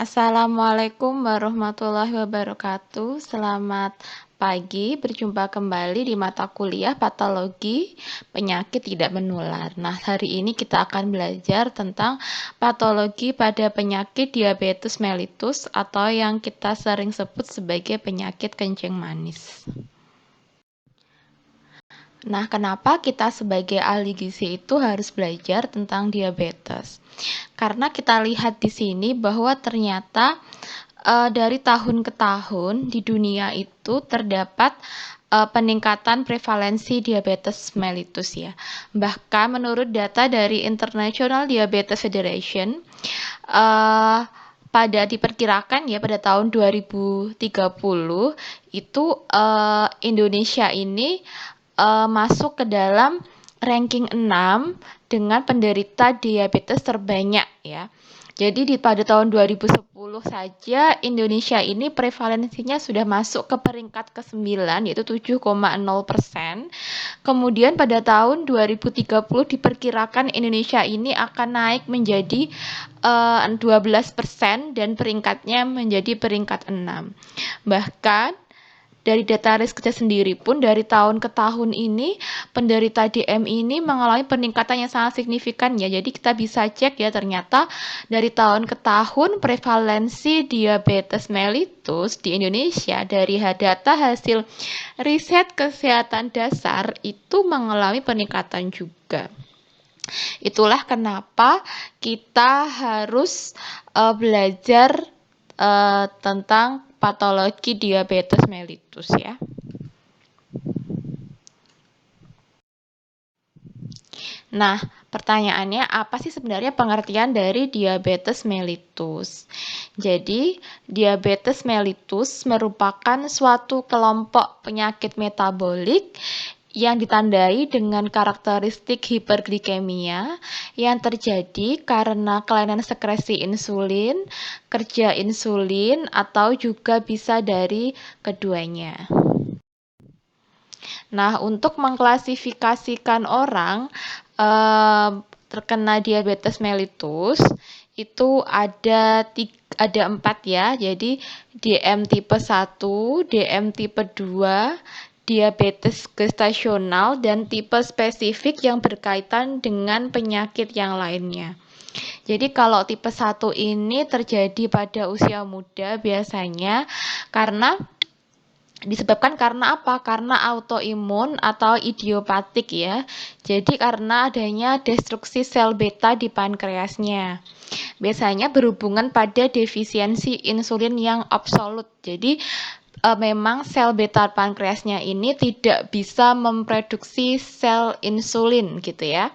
Assalamualaikum warahmatullahi wabarakatuh. Selamat pagi, berjumpa kembali di mata kuliah patologi penyakit tidak menular. Nah, hari ini kita akan belajar tentang patologi pada penyakit diabetes mellitus atau yang kita sering sebut sebagai penyakit kencing manis. Nah, kenapa kita sebagai ahli gizi itu harus belajar tentang diabetes? Karena kita lihat di sini bahwa ternyata dari tahun ke tahun di dunia itu terdapat peningkatan prevalensi diabetes mellitus ya. Bahkan menurut data dari International Diabetes Federation, pada diperkirakan ya pada tahun 2030 itu Indonesia ini masuk ke dalam ranking 6 dengan penderita diabetes terbanyak ya. Jadi pada tahun 2010 saja Indonesia ini prevalensinya sudah masuk ke peringkat ke-9 yaitu 7,0%. Kemudian pada tahun 2030 diperkirakan Indonesia ini akan naik menjadi 12% dan peringkatnya menjadi peringkat 6. Bahkan dari data risk kerja sendiri pun dari tahun ke tahun ini penderita DM ini mengalami peningkatan yang sangat signifikan ya. Jadi kita bisa cek ya ternyata dari tahun ke tahun prevalensi diabetes mellitus di Indonesia dari data hasil riset kesehatan dasar itu mengalami peningkatan juga. Itulah kenapa kita harus belajar tentang patologi diabetes mellitus ya. Nah, pertanyaannya apa sih sebenarnya pengertian dari diabetes mellitus? Jadi, diabetes mellitus merupakan suatu kelompok penyakit metabolik yang ditandai dengan karakteristik hiperglikemia yang terjadi karena kelainan sekresi insulin, kerja insulin, atau juga bisa dari keduanya. Nah, untuk mengklasifikasikan orang terkena diabetes mellitus itu ada 4 ya. Jadi DM tipe 1, DM tipe 2, diabetes gestasional, dan tipe spesifik yang berkaitan dengan penyakit yang lainnya. Jadi kalau tipe 1 ini terjadi pada usia muda biasanya disebabkan karena apa? Karena autoimun atau idiopatik ya. Jadi karena adanya destruksi sel beta di pankreasnya. Biasanya berhubungan pada defisiensi insulin yang absolut. Jadi memang sel beta pankreasnya ini tidak bisa memproduksi sel insulin gitu ya.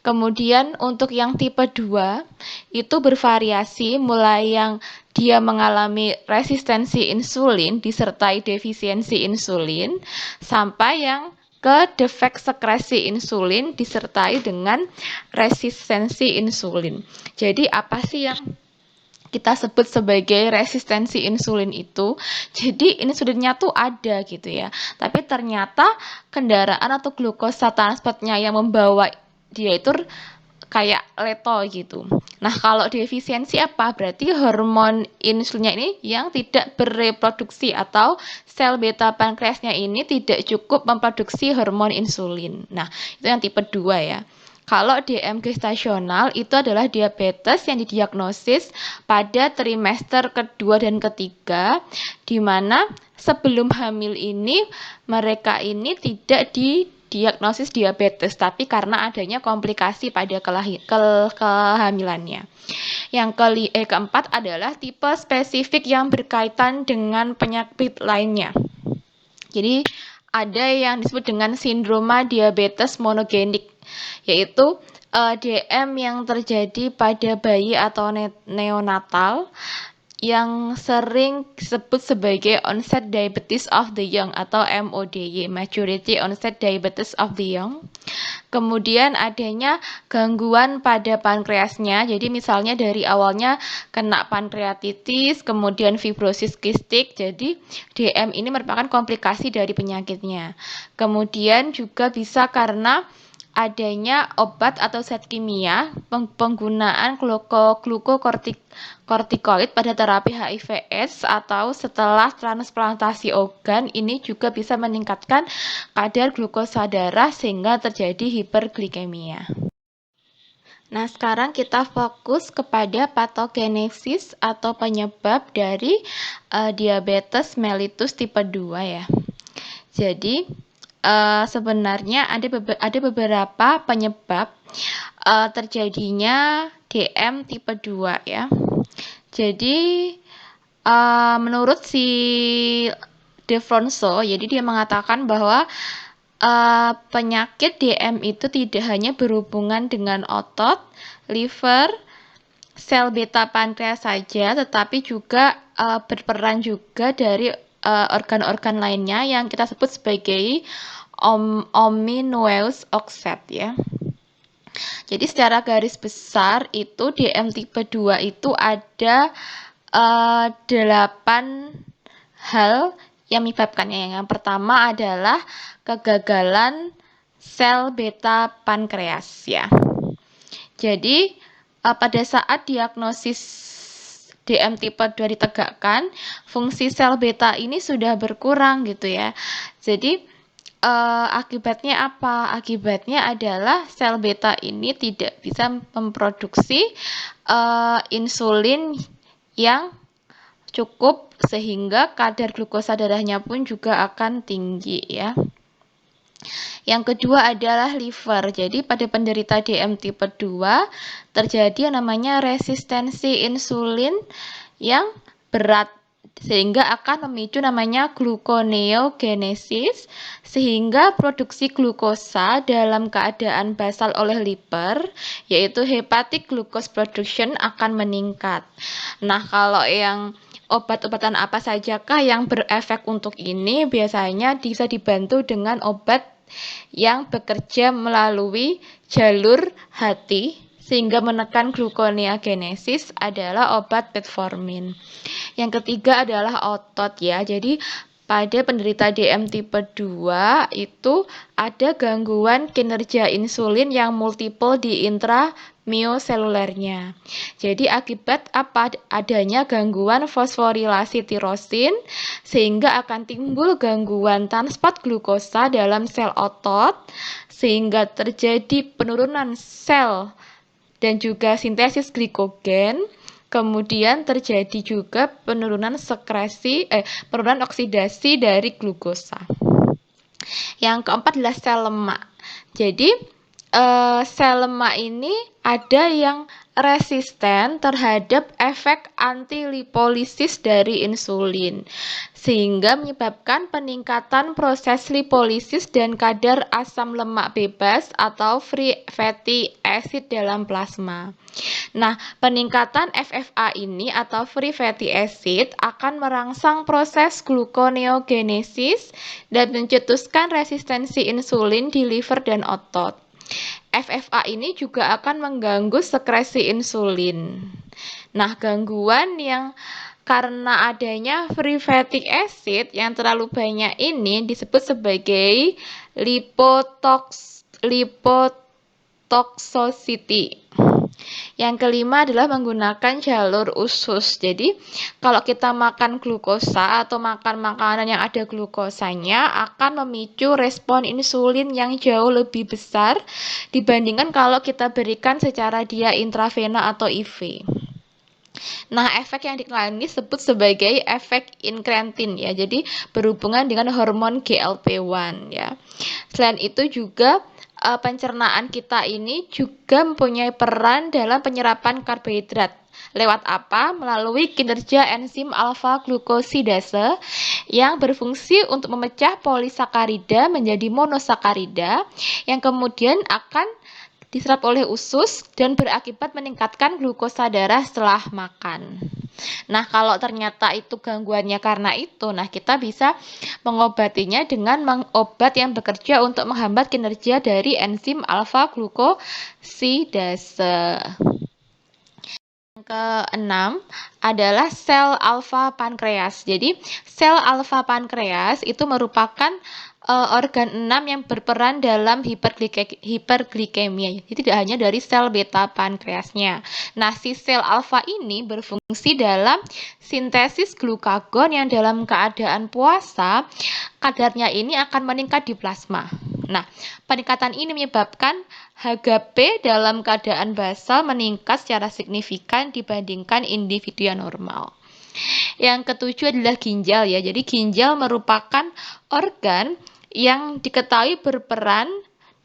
Kemudian untuk yang tipe 2 itu bervariasi mulai yang dia mengalami resistensi insulin disertai defisiensi insulin sampai yang ke defek sekresi insulin disertai dengan resistensi insulin. Jadi apa sih yang kita sebut sebagai resistensi insulin itu? Jadi insulinnya tuh ada gitu ya, tapi ternyata kendaraan atau glukosa transportnya yang membawa dia itu kayak leto gitu. Nah, kalau defisiensi apa? Berarti hormon insulinnya ini yang tidak bereproduksi atau sel beta pankreasnya ini tidak cukup memproduksi hormon insulin. Nah, itu yang tipe 2 ya. Kalau DM gestasional itu adalah diabetes yang didiagnosis pada trimester kedua dan ketiga, di mana sebelum hamil ini mereka ini tidak didiagnosis diabetes, tapi karena adanya komplikasi pada kehamilannya. Yang keempat adalah tipe spesifik yang berkaitan dengan penyakit lainnya. Jadi ada yang disebut dengan sindroma diabetes monogenik, yaitu DM yang terjadi pada bayi atau neonatal yang sering disebut sebagai onset diabetes of the young atau MODY, maturity onset diabetes of the young. Kemudian adanya gangguan pada pankreasnya, jadi misalnya dari awalnya kena pankreatitis, kemudian fibrosis kistik, jadi DM ini merupakan komplikasi dari penyakitnya. Kemudian juga bisa karena adanya obat atau zat kimia, penggunaan glukokortikoid pada terapi HIV/AIDS atau setelah transplantasi organ ini juga bisa meningkatkan kadar glukosa darah sehingga terjadi hiperglikemia. Nah, sekarang kita fokus kepada patogenesis atau penyebab dari diabetes mellitus tipe 2 ya. Jadi, sebenarnya ada beberapa penyebab terjadinya DM tipe 2 ya. Jadi, menurut si De Fronso, jadi dia mengatakan bahwa penyakit DM itu tidak hanya berhubungan dengan otot, liver, sel beta pankreas saja, tetapi juga berperan juga dari organ-organ lainnya yang kita sebut sebagai omninucleus oxide ya. Jadi secara garis besar itu DM tipe 2 itu ada 8 hal yang menyebabkannya. Yang pertama adalah kegagalan sel beta pankreas ya. Jadi pada saat diagnosis DM tipe 2 ditegakkan, fungsi sel beta ini sudah berkurang gitu ya. Jadi akibatnya apa? Akibatnya adalah sel beta ini tidak bisa memproduksi insulin yang cukup sehingga kadar glukosa darahnya pun juga akan tinggi ya. Yang kedua adalah liver. Jadi pada penderita DM tipe 2 terjadi yang namanya resistensi insulin yang berat sehingga akan memicu namanya gluconeogenesis sehingga produksi glukosa dalam keadaan basal oleh liver yaitu hepatic glucose production akan meningkat. Nah, kalau yang obat-obatan apa sajakah yang berefek untuk ini? Biasanya bisa dibantu dengan obat yang bekerja melalui jalur hati sehingga menekan gluconeogenesis adalah obat metformin. Yang ketiga adalah otot ya. Jadi pada penderita DM tipe 2 itu ada gangguan kinerja insulin yang multiple di intramyoselulernya. Jadi akibat apa? Adanya gangguan fosforilasi tirosin sehingga akan timbul gangguan transport glukosa dalam sel otot sehingga terjadi penurunan sel dan juga sintesis glikogen. Kemudian terjadi juga penurunan penurunan oksidasi dari glukosa. Yang keempat adalah sel lemak. Jadi sel lemak ini ada yang resisten terhadap efek antilipolisis dari insulin sehingga menyebabkan peningkatan proses lipolisis dan kadar asam lemak bebas atau free fatty acid dalam plasma. Nah, peningkatan FFA ini atau free fatty acid akan merangsang proses gluconeogenesis dan mencetuskan resistensi insulin di liver dan otot. FFA ini juga akan mengganggu sekresi insulin. Nah, gangguan yang karena adanya free fatty acid yang terlalu banyak ini disebut sebagai lipotoxicity. Yang kelima adalah menggunakan jalur usus. Jadi, kalau kita makan glukosa atau makan makanan yang ada glukosanya akan memicu respon insulin yang jauh lebih besar dibandingkan kalau kita berikan secara dia intravena atau IV. Nah, efek yang dikenal ini disebut sebagai efek incretin ya. Jadi, berhubungan dengan hormon GLP-1 ya. Selain itu juga pencernaan kita ini juga mempunyai peran dalam penyerapan karbohidrat. Lewat apa? Melalui kinerja enzim alfa glukosidase yang berfungsi untuk memecah polisakarida menjadi monosakarida yang kemudian akan diserap oleh usus dan berakibat meningkatkan glukosa darah setelah makan. Nah, kalau ternyata itu gangguannya karena itu, nah kita bisa mengobatinya dengan obat yang bekerja untuk menghambat kinerja dari enzim alfa glukosidase. Yang keenam adalah sel alfa pankreas. Jadi, sel alfa pankreas itu merupakan organ 6 yang berperan dalam hiperglikemia. Jadi tidak hanya dari sel beta pankreasnya. Nah, si sel alfa ini berfungsi dalam sintesis glukagon yang dalam keadaan puasa kadarnya ini akan meningkat di plasma. Nah, peningkatan ini menyebabkan HGP dalam keadaan basal meningkat secara signifikan dibandingkan individu yang normal. Yang ketujuh adalah ginjal ya. Jadi ginjal merupakan organ yang diketahui berperan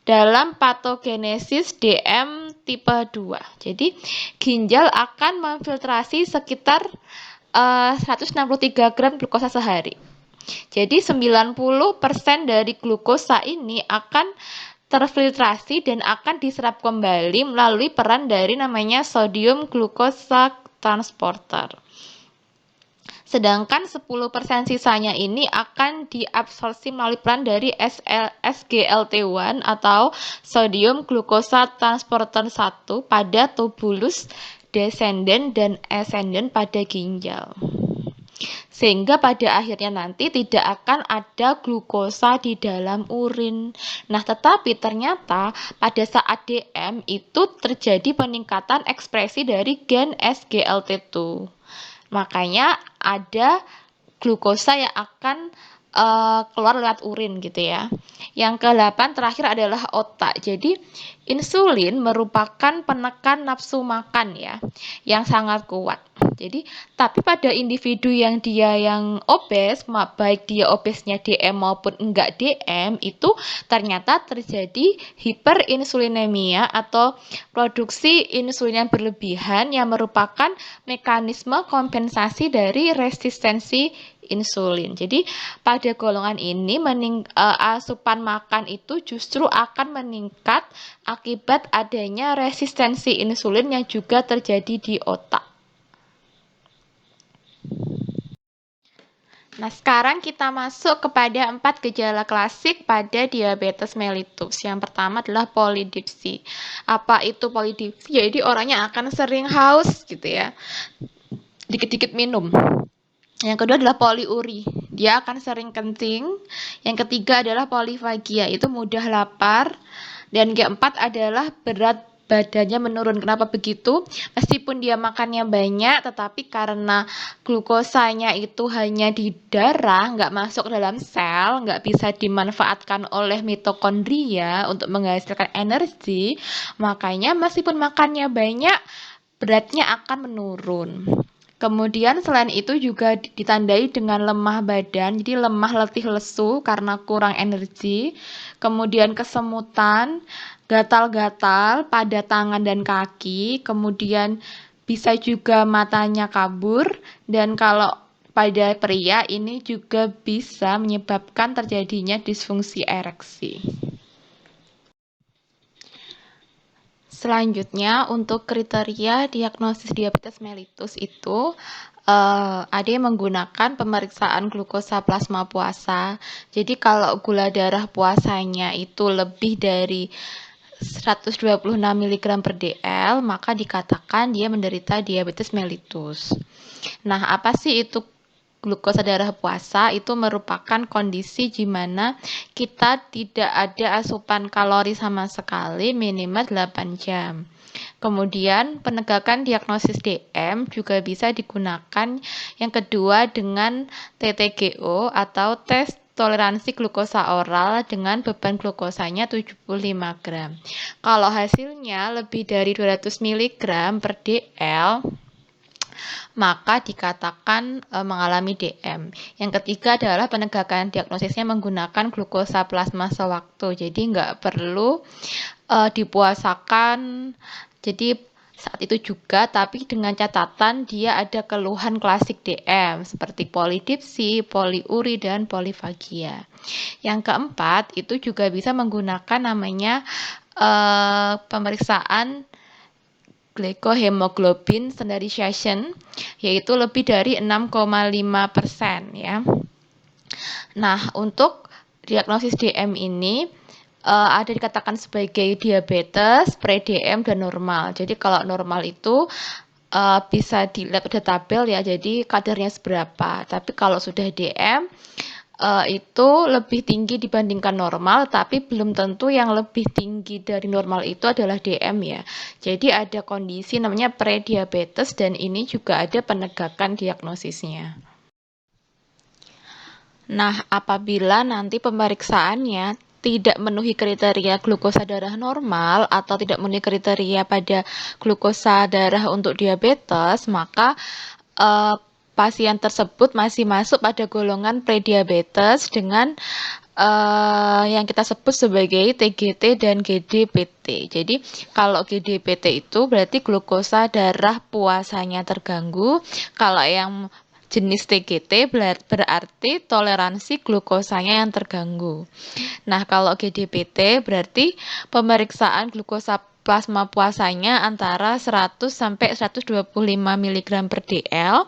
dalam patogenesis DM tipe 2. Jadi ginjal akan memfiltrasi sekitar 163 gram glukosa sehari. Jadi 90% dari glukosa ini akan terfiltrasi dan akan diserap kembali melalui peran dari namanya sodium glukosa transporter. Sedangkan 10% sisanya ini akan diabsorpsi melalui peran dari SGLT1 atau sodium glukosa transporter 1 pada tubulus descendens dan ascendens pada ginjal. Sehingga pada akhirnya nanti tidak akan ada glukosa di dalam urin. Nah, tetapi ternyata pada saat DM itu terjadi peningkatan ekspresi dari gen SGLT2. Makanya ada glukosa yang akan keluar lewat urin gitu ya. Yang ke-8 terakhir adalah otak. Jadi insulin merupakan penekan nafsu makan ya, yang sangat kuat. Jadi tapi pada individu yang dia yang obes, baik dia obesnya DM maupun enggak DM, itu ternyata terjadi hiperinsulinemia atau produksi insulin yang berlebihan yang merupakan mekanisme kompensasi dari resistensi insulin. Jadi pada golongan ini asupan makan itu justru akan meningkat akibat adanya resistensi insulin yang juga terjadi di otak. Nah, sekarang kita masuk kepada 4 gejala klasik pada diabetes mellitus. Yang pertama adalah polidipsi. Apa itu polidipsi? Jadi orangnya akan sering haus gitu ya. Dikit-dikit minum. Yang kedua adalah poliuri, dia akan sering kencing. Yang ketiga adalah polifagia, itu mudah lapar. Dan keempat adalah berat badannya menurun. Kenapa begitu? Meskipun dia makannya banyak, tetapi karena glukosanya itu hanya di darah, nggak masuk ke dalam sel, nggak bisa dimanfaatkan oleh mitokondria untuk menghasilkan energi, makanya meskipun makannya banyak, beratnya akan menurun. Kemudian selain itu juga ditandai dengan lemah badan, jadi lemah letih lesu karena kurang energi. Kemudian kesemutan, gatal-gatal pada tangan dan kaki. Kemudian bisa juga matanya kabur. Dan kalau pada pria ini juga bisa menyebabkan terjadinya disfungsi ereksi. Selanjutnya, untuk kriteria diagnosis diabetes mellitus itu ada yang menggunakan pemeriksaan glukosa plasma puasa. Jadi kalau gula darah puasanya itu lebih dari 126 mg per dl, maka dikatakan dia menderita diabetes mellitus. Nah, apa sih itu glukosa darah puasa? Itu merupakan kondisi di mana kita tidak ada asupan kalori sama sekali minimal 8 jam. Kemudian penegakan diagnosis DM juga bisa digunakan yang kedua dengan TTGO atau tes toleransi glukosa oral dengan beban glukosanya 75 gram. Kalau hasilnya lebih dari 200 mg per dl, maka dikatakan mengalami DM. Yang ketiga adalah penegakan diagnosisnya menggunakan glukosa plasma sewaktu. Jadi nggak perlu dipuasakan. Jadi saat itu juga, tapi dengan catatan dia ada keluhan klasik DM seperti polidipsi, poliuri, dan polifagia. Yang keempat itu juga bisa menggunakan namanya pemeriksaan glycohemoglobin standardization, yaitu lebih dari 6,5% ya. Nah, untuk diagnosis DM ini ada dikatakan sebagai diabetes, pre-DM, dan normal. Jadi kalau normal itu bisa dilihat pada tabel ya, jadi kadarnya seberapa. Tapi kalau sudah DM, itu lebih tinggi dibandingkan normal, tapi belum tentu yang lebih tinggi dari normal itu adalah DM ya. Jadi ada kondisi namanya prediabetes dan ini juga ada penegakan diagnosisnya. Nah, apabila nanti pemeriksaannya tidak memenuhi kriteria glukosa darah normal atau tidak memenuhi kriteria pada glukosa darah untuk diabetes, maka pasien tersebut masih masuk pada golongan prediabetes dengan yang kita sebut sebagai TGT dan GDPT. Jadi kalau GDPT itu berarti glukosa darah puasanya terganggu. Kalau yang jenis TGT berarti toleransi glukosanya yang terganggu. Nah, kalau GDPT berarti pemeriksaan glukosa plasma puasanya antara 100 sampai 125 mg per dl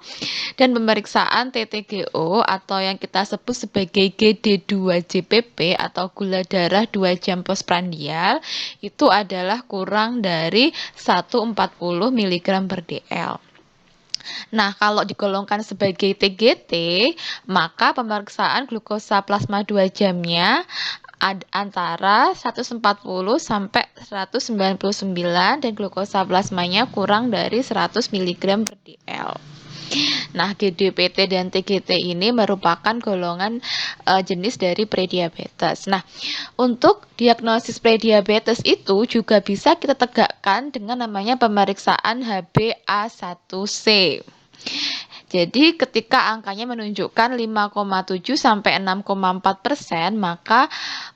dan pemeriksaan TTGO atau yang kita sebut sebagai GD2-JPP atau gula darah 2 jam postprandial itu adalah kurang dari 140 mg per dl. Nah, kalau digolongkan sebagai TGT, maka pemeriksaan glukosa plasma 2 jamnya antara 140 sampai 199 dan glukosa plasmanya kurang dari 100 mg per dl. Nah, GDPT dan TGT ini merupakan golongan jenis dari prediabetes. Nah, untuk diagnosis prediabetes itu juga bisa kita tegakkan dengan namanya pemeriksaan HbA1c. Jadi ketika angkanya menunjukkan 5,7 sampai 6,4%, maka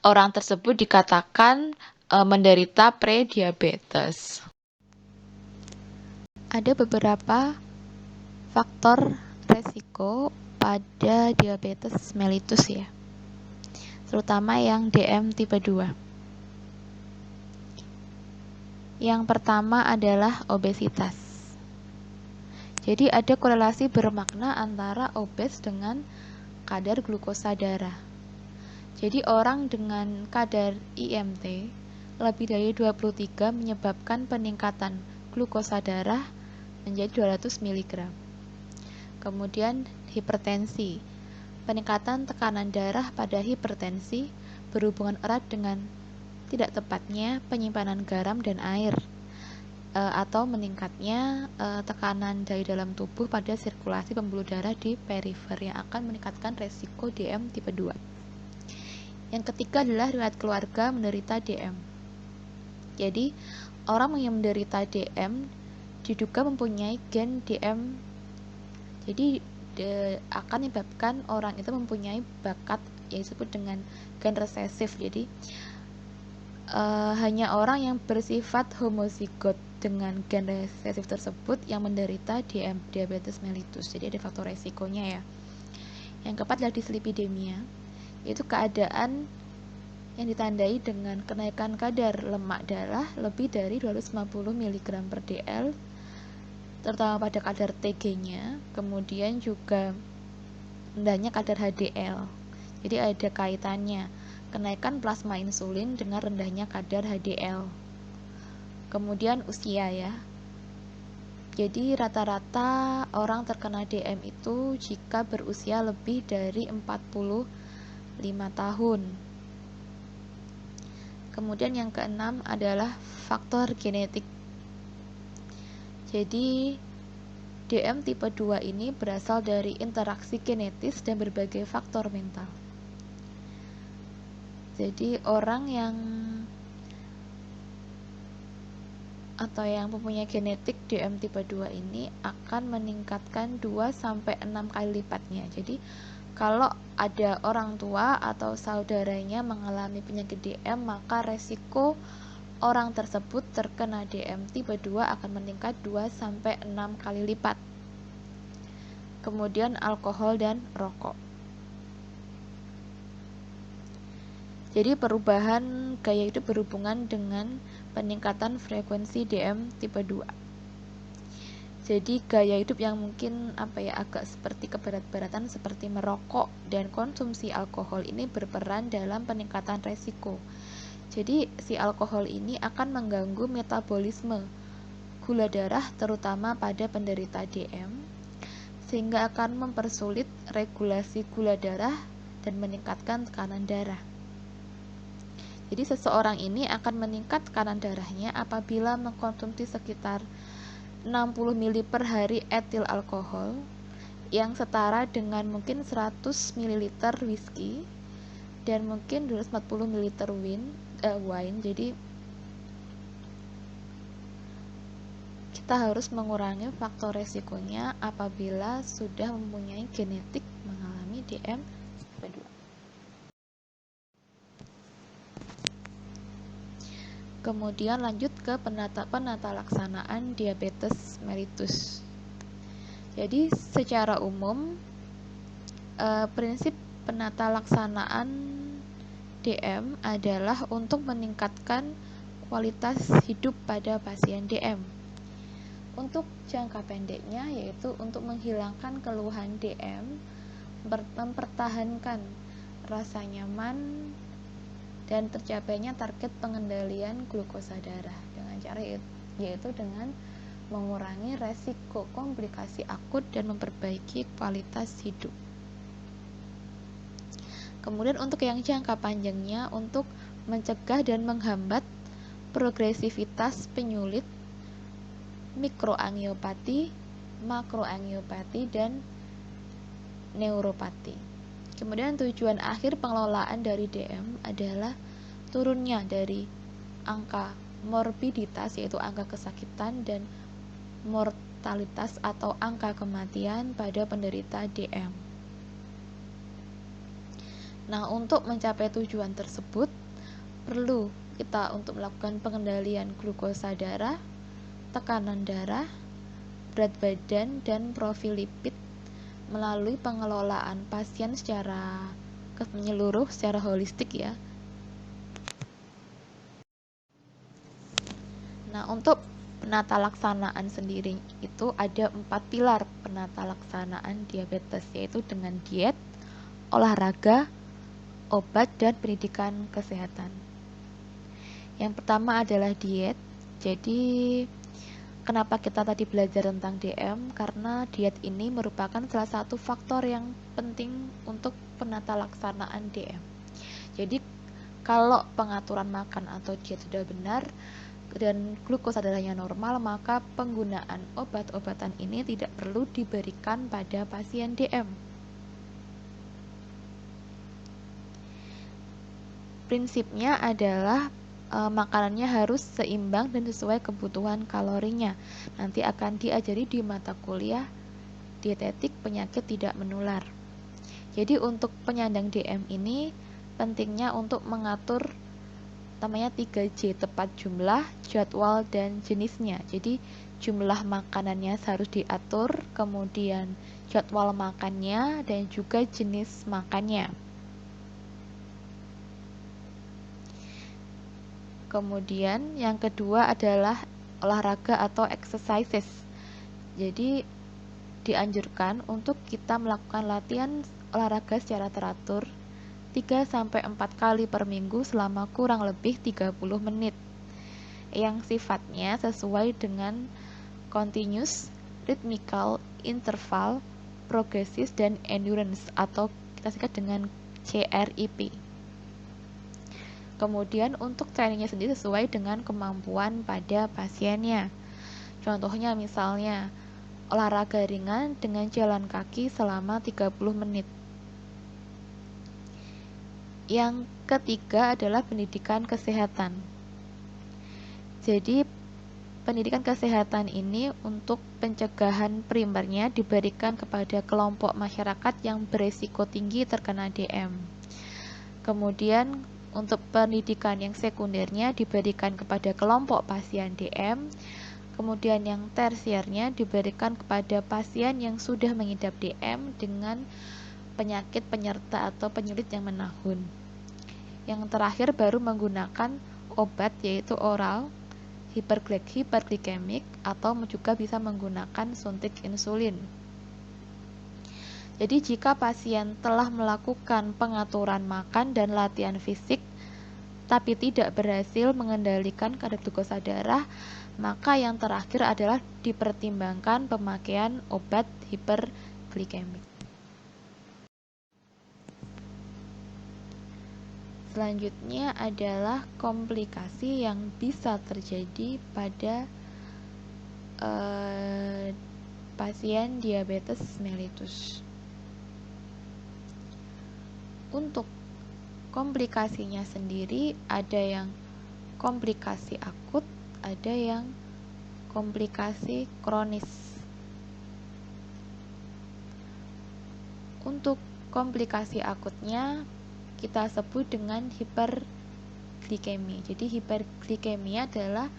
orang tersebut dikatakan menderita prediabetes. Ada beberapa faktor resiko pada diabetes mellitus ya, terutama yang DM tipe 2. Yang pertama adalah obesitas. Jadi ada korelasi bermakna antara obes dengan kadar glukosa darah. Jadi orang dengan kadar IMT lebih dari 23 menyebabkan peningkatan glukosa darah menjadi 200 mg. Kemudian hipertensi. Peningkatan tekanan darah pada hipertensi berhubungan erat dengan tidak tepatnya penyimpanan garam dan air atau meningkatnya tekanan dari dalam tubuh pada sirkulasi pembuluh darah di perifer yang akan meningkatkan resiko DM tipe 2. Yang ketiga adalah riwayat keluarga menderita DM. Jadi, orang yang menderita DM diduga mempunyai gen DM. Jadi, akan menyebabkan orang itu mempunyai bakat yang disebut dengan gen resesif. Jadi, hanya orang yang bersifat homozigot dengan gen resesif tersebut yang menderita diabetes mellitus. Jadi ada faktor resikonya ya. Yang keempat adalah dislipidemia, yaitu keadaan yang ditandai dengan kenaikan kadar lemak darah lebih dari 250 mg per dl, terutama pada kadar TG-nya, kemudian juga rendahnya kadar HDL. Jadi ada kaitannya kenaikan plasma insulin dengan rendahnya kadar HDL. Kemudian usia ya. Jadi rata-rata orang terkena DM itu jika berusia lebih dari 45 tahun. Kemudian yang keenam adalah faktor genetik. Jadi DM tipe 2 ini berasal dari interaksi genetis dan berbagai faktor mental. Jadi orang yang mempunyai genetik DM tipe 2 ini akan meningkatkan 2 sampai 6 kali lipatnya. Jadi kalau ada orang tua atau saudaranya mengalami penyakit DM, maka resiko orang tersebut terkena DM tipe 2 akan meningkat 2 sampai 6 kali lipat. Kemudian alkohol dan rokok. Jadi perubahan gaya hidup berhubungan dengan peningkatan frekuensi DM tipe 2. Jadi gaya hidup yang mungkin agak seperti keberat-beratan seperti merokok dan konsumsi alkohol ini berperan dalam peningkatan resiko. Jadi si alkohol ini akan mengganggu metabolisme gula darah terutama pada penderita DM, sehingga akan mempersulit regulasi gula darah dan meningkatkan tekanan darah. Jadi seseorang ini akan meningkat tekanan darahnya apabila mengkonsumsi sekitar 60 ml per hari etil alkohol yang setara dengan mungkin 100 ml whisky dan mungkin 240 ml wine. Jadi kita harus mengurangi faktor resikonya apabila sudah mempunyai genetik mengalami DM tipe 2. Kemudian lanjut ke penata laksanaan diabetes mellitus. Jadi secara umum prinsip penata laksanaan DM adalah untuk meningkatkan kualitas hidup pada pasien DM. Untuk jangka pendeknya yaitu untuk menghilangkan keluhan DM, mempertahankan rasa nyaman dan tercapainya target pengendalian glukosa darah dengan cara yaitu dengan mengurangi resiko komplikasi akut dan memperbaiki kualitas hidup. Kemudian untuk yang jangka panjangnya untuk mencegah dan menghambat progresivitas penyulit, mikroangiopati, makroangiopati, dan neuropati. Kemudian tujuan akhir pengelolaan dari DM adalah turunnya dari angka morbiditas yaitu angka kesakitan dan mortalitas atau angka kematian pada penderita DM. Nah, untuk mencapai tujuan tersebut perlu kita untuk melakukan pengendalian glukosa darah, tekanan darah, berat badan, dan profil lipid melalui pengelolaan pasien secara menyeluruh, secara holistik ya. Nah, untuk penata laksanaan sendiri itu ada 4 pilar penata laksanaan diabetes, yaitu dengan diet, olahraga, obat, dan pendidikan kesehatan. Yang pertama adalah diet. Jadi kenapa kita tadi belajar tentang DM? Karena diet ini merupakan salah satu faktor yang penting untuk penata laksanaan DM. Jadi kalau pengaturan makan atau diet sudah benar dan glukosa darahnya normal, maka penggunaan obat-obatan ini tidak perlu diberikan pada pasien DM. Prinsipnya adalah makanannya harus seimbang dan sesuai kebutuhan kalorinya. Nanti akan diajari di mata kuliah dietetik penyakit tidak menular. Jadi untuk penyandang DM ini pentingnya untuk mengatur namanya 3J, tepat jumlah, jadwal, dan jenisnya. Jadi jumlah makanannya harus diatur, kemudian jadwal makannya, dan juga jenis makannya. Kemudian yang kedua adalah olahraga atau exercises. Jadi dianjurkan untuk kita melakukan latihan olahraga secara teratur 3-4 kali per minggu selama kurang lebih 30 menit yang sifatnya sesuai dengan continuous, rhythmical, interval, progressive, dan endurance atau kita singkat dengan CRIP. Kemudian untuk trainingnya sendiri sesuai dengan kemampuan pada pasiennya. Contohnya misalnya olahraga ringan dengan jalan kaki selama 30 menit. Yang ketiga adalah pendidikan kesehatan. Jadi pendidikan kesehatan ini untuk pencegahan primernya diberikan kepada kelompok masyarakat yang beresiko tinggi terkena DM. Kemudian untuk pendidikan yang sekundernya diberikan kepada kelompok pasien DM, kemudian yang tersiernya diberikan kepada pasien yang sudah mengidap DM dengan penyakit penyerta atau penyulit yang menahun. Yang terakhir baru menggunakan obat yaitu oral, hiperglikemik, atau juga bisa menggunakan suntik insulin. Jadi jika pasien telah melakukan pengaturan makan dan latihan fisik tapi tidak berhasil mengendalikan kadar glukosa darah, maka yang terakhir adalah dipertimbangkan pemakaian obat hiperglikemik. Selanjutnya adalah komplikasi yang bisa terjadi pada pasien diabetes mellitus. Untuk komplikasinya sendiri ada yang komplikasi akut, ada yang komplikasi kronis. Untuk komplikasi akutnya kita sebut dengan hiperglikemia. Jadi hiperglikemia adalah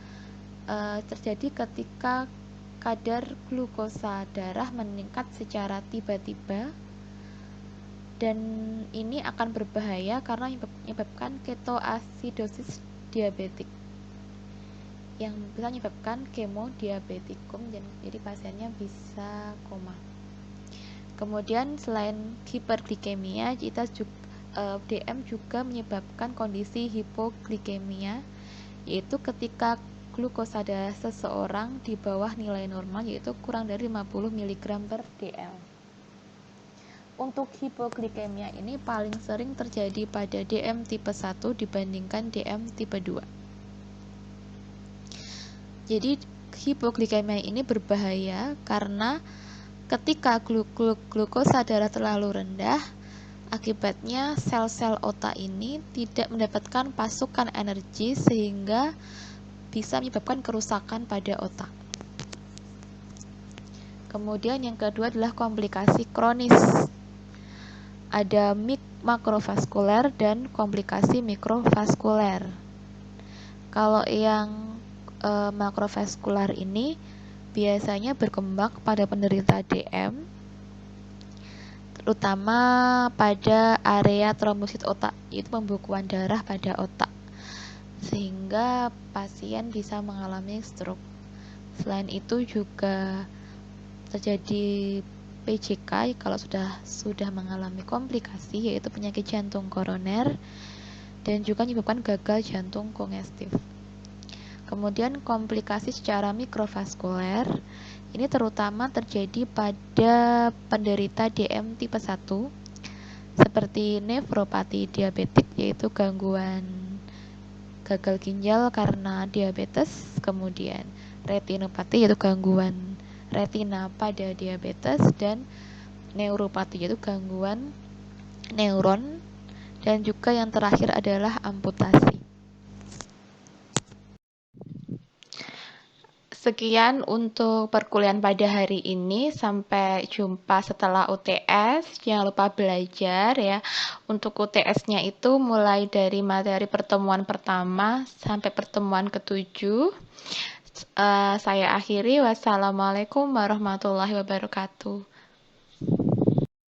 terjadi ketika kadar glukosa darah meningkat secara tiba-tiba, dan ini akan berbahaya karena menyebabkan ketoasidosis diabetik yang bisa menyebabkan hemodiabetikum, dan jadi pasiennya bisa koma. Kemudian selain hiperglikemia, DM juga menyebabkan kondisi hipoglikemia, yaitu ketika glukosa darah seseorang di bawah nilai normal, yaitu kurang dari 50 mg per dl. Untuk hipoglikemia ini paling sering terjadi pada DM tipe 1 dibandingkan DM tipe 2. Jadi hipoglikemia ini berbahaya karena ketika glukosa darah terlalu rendah, akibatnya sel-sel otak ini tidak mendapatkan pasokan energi sehingga bisa menyebabkan kerusakan pada otak. Kemudian yang kedua adalah komplikasi kronis. Ada makrovaskuler dan komplikasi mikrovaskuler. Kalau yang makrovaskular ini biasanya berkembang pada penderita DM, terutama pada area trombosit otak, yaitu pembekuan darah pada otak, sehingga pasien bisa mengalami stroke. Selain itu juga terjadi PJK kalau sudah mengalami komplikasi, yaitu penyakit jantung koroner, dan juga menyebabkan gagal jantung kongestif. Kemudian komplikasi secara mikrovaskuler ini terutama terjadi pada penderita DM tipe 1 seperti nefropati diabetik, yaitu gangguan gagal ginjal karena diabetes, kemudian retinopati yaitu gangguan retina pada diabetes, dan neuropati yaitu gangguan neuron, dan juga yang terakhir adalah amputasi. Sekian untuk perkuliahan pada hari ini. Sampai jumpa setelah UTS. Jangan lupa belajar ya. Untuk UTS-nya itu mulai dari materi pertemuan pertama sampai pertemuan ke-7. Saya akhiri. Wassalamualaikum warahmatullahi wabarakatuh.